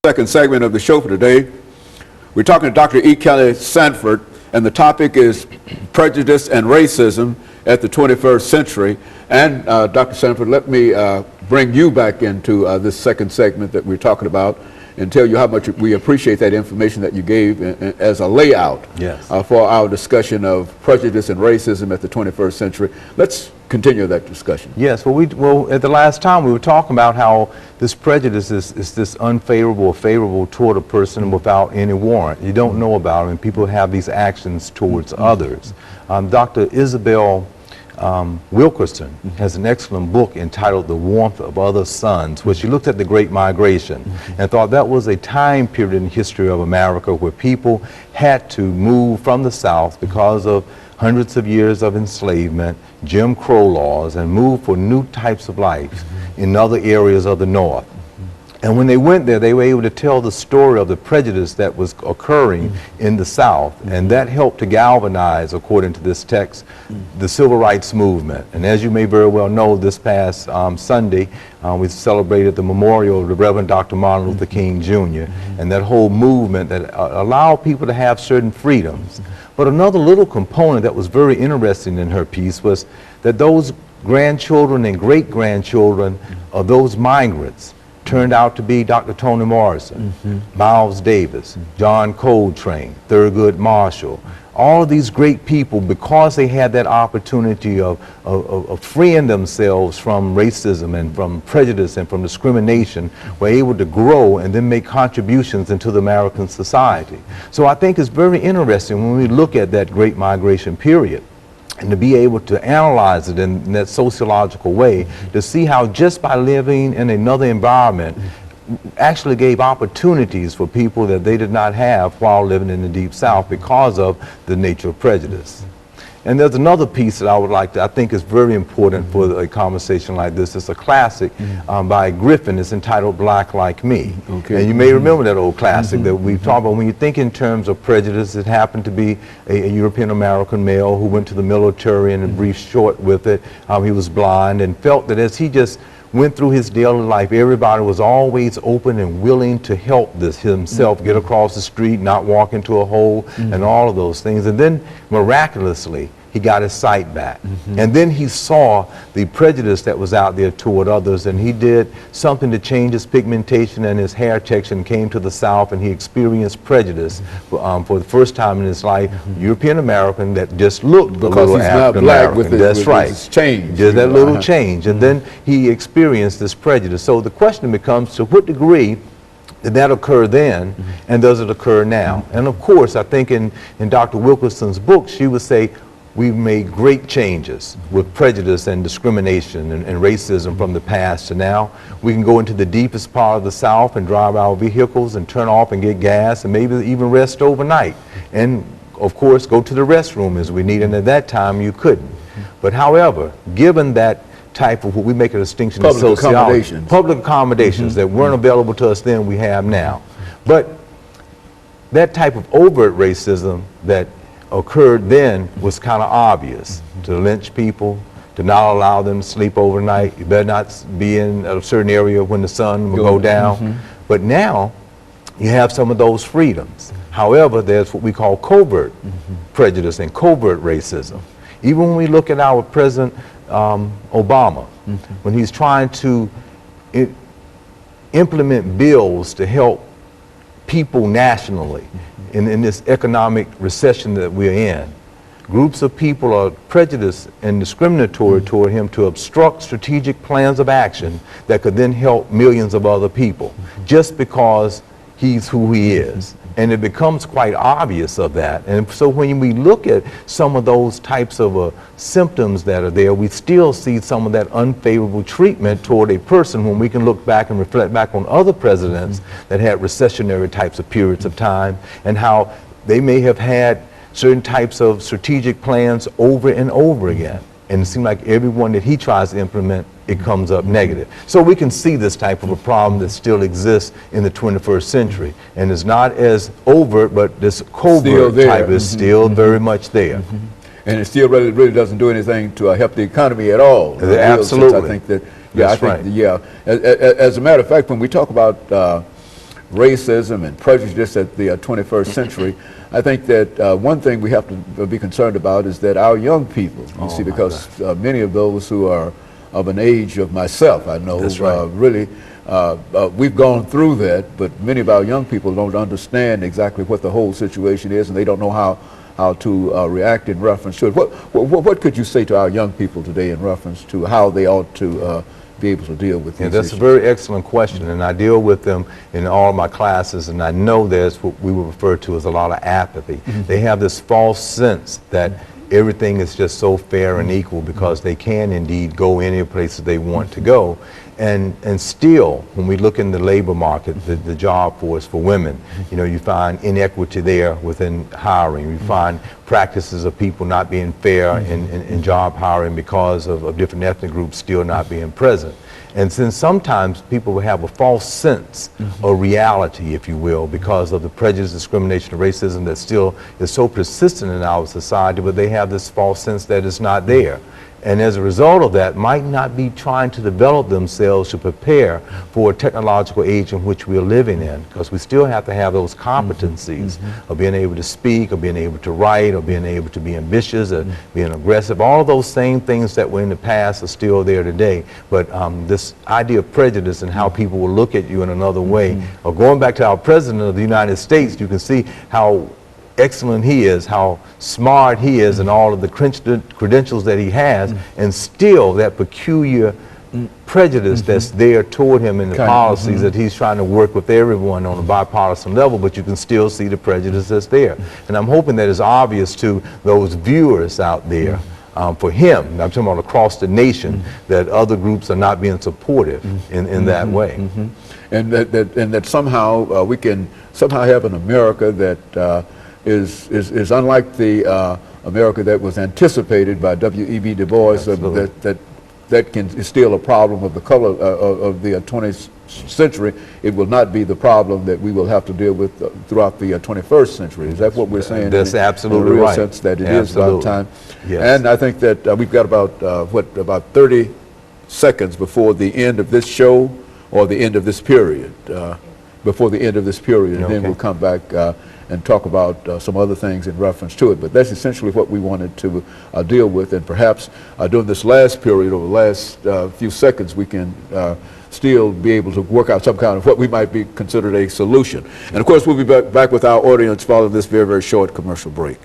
Second segment of the show for today. We're talking to Dr. EKSanford, and the topic is prejudice and racism at the 21st century. And Dr. Sanford, let me bring you back into this second segment that we're talking about and tell you how much we appreciate that information that you gave as a layout for our discussion of prejudice and racism at the 21st century. Let's continue that discussion. Yes, well, at the last time we were talking about how this prejudice is this unfavorable or favorable toward a person without any warrant. You don't know about it, and people have these actions towards others. Dr. Isabel Wilkerson has an excellent book entitled The Warmth of Other Suns, where she looked at the Great Migration and thought that was a time period in the history of America where people had to move from the South because of hundreds of years of enslavement, Jim Crow laws, and move for new types of life in other areas of the North. And when they went there, they were able to tell the story of the prejudice that was occurring in the South, and that helped to galvanize, according to this text, the civil rights movement. And as you may very well know, this past Sunday, we celebrated the memorial of the Reverend Dr. Martin Luther King Jr., and that whole movement that allowed people to have certain freedoms. But another little component that was very interesting in her piece was that those grandchildren and great-grandchildren of those migrants turned out to be Dr. Toni Morrison, Miles Davis, John Coltrane, Thurgood Marshall. All of these great people, because they had that opportunity of freeing themselves from racism and from prejudice and from discrimination, were able to grow and then make contributions into the American society. So I think it's very interesting when we look at that Great Migration period, and to be able to analyze it in that sociological way, to see how just by living in another environment actually gave opportunities for people that they did not have while living in the Deep South because of the nature of prejudice. And there's another piece that I would like to, I think is very important for a conversation like this. It's a classic by Griffin. It's entitled Black Like Me. And you may remember that old classic that we've talked about. When you think in terms of prejudice, it happened to be a European-American male who went to the military and brief short with it. He was blind and felt that as he just went through his daily life, everybody was always open and willing to help himself get across the street, not walk into a hole, and all of those things. And then miraculously, he got his sight back. And then he saw the prejudice that was out there toward others, and he did something to change his pigmentation and his hair texture, and came to the South, and he experienced prejudice for the first time in his life. European American that just looked a little African American. That's right. Change. Just that little change. And then he experienced this prejudice. So the question becomes, to what degree did that occur then, and does it occur now? And of course, I think in Dr. Wilkerson's book, she would say, we've made great changes with prejudice and discrimination and racism from the past to now. We can go into the deepest part of the South and drive our vehicles and turn off and get gas and maybe even rest overnight. And of course, go to the restroom as we need, and at that time you couldn't. But however, given that type of what we make a distinction in sociology, public accommodations that weren't available to us then, we have now. But that type of overt racism that occurred then was kind of obvious. To lynch people, to not allow them to sleep overnight, you better not be in a certain area when the sun will go down. But now you have some of those freedoms. However, there's what we call covert prejudice and covert racism. Even when we look at our President Obama, when he's trying to implement bills to help people nationally in this economic recession that we're in, groups of people are prejudiced and discriminatory toward him to obstruct strategic plans of action that could then help millions of other people, just because he's who he is. And it becomes quite obvious of that. And so when we look at some of those types of symptoms that are there, we still see some of that unfavorable treatment toward a person when we can look back and reflect back on other presidents that had recessionary types of periods of time, and how they may have had certain types of strategic plans over and over again. And it seems like every one that he tries to implement, it comes up negative. So we can see this type of a problem that still exists in the 21st century. And it's not as overt, but this covert type is still very much there. And it still really doesn't do anything to help the economy at all. Absolutely. I think that, as a matter of fact, when we talk about racism and prejudice at the 21st century, I think that one thing we have to be concerned about is that our young people, you see, because many of those who are of an age of myself, I know, That's right. really, we've gone through that, but many of our young people don't understand exactly what the whole situation is, and they don't know how to react in reference to it. What could you say to our young people today in reference to how they ought to be able to deal with these Yeah, that's issues? a very excellent question, and I deal with them in all of my classes, and I know there's what we would refer to as a lot of apathy. They have this false sense that everything is just so fair and equal because they can indeed go any place that they want to go. And still, when we look in the labor market, the job force for women, you know, you find inequity there within hiring. You find practices of people not being fair in job hiring because of different ethnic groups still not being present. And since sometimes people will have a false sense of reality, if you will, because of the prejudice, discrimination, and racism that still is so persistent in our society, but they have this false sense that it's not there. And as a result of that, might not be trying to develop themselves to prepare for a technological age in which we're living in, because we still have to have those competencies of being able to speak, or being able to write, or being able to be ambitious, or being aggressive. All of those same things that were in the past are still there today. But this idea of prejudice and how people will look at you in another way, or going back to our President of the United States, you can see how excellent he is, how smart he is, and all of the credentials that he has, and still that peculiar prejudice that's there toward him in the policies that he's trying to work with everyone on a bipartisan level, but you can still see the prejudice that's there. And I'm hoping that it's obvious to those viewers out there, for him, I'm talking about across the nation, that other groups are not being supportive in that way. And that somehow we can somehow have an America that is unlike the America that was anticipated by W.E.B. Du Bois, that is still a problem of the color of the 20th century. It will not be the problem that we will have to deal with throughout the 21st century. Is that what we're saying? That's absolutely in the real right. sense that it is about time. Yes. And I think that we've got about 30 seconds before the end of this show, or the end of this period. Before the end of this period, and then we'll come back and talk about some other things in reference to it. But that's essentially what we wanted to deal with, and perhaps during this last period, or the last few seconds, we can still be able to work out some kind of what we might be considered a solution. And of course, we'll be back with our audience following this very, very short commercial break.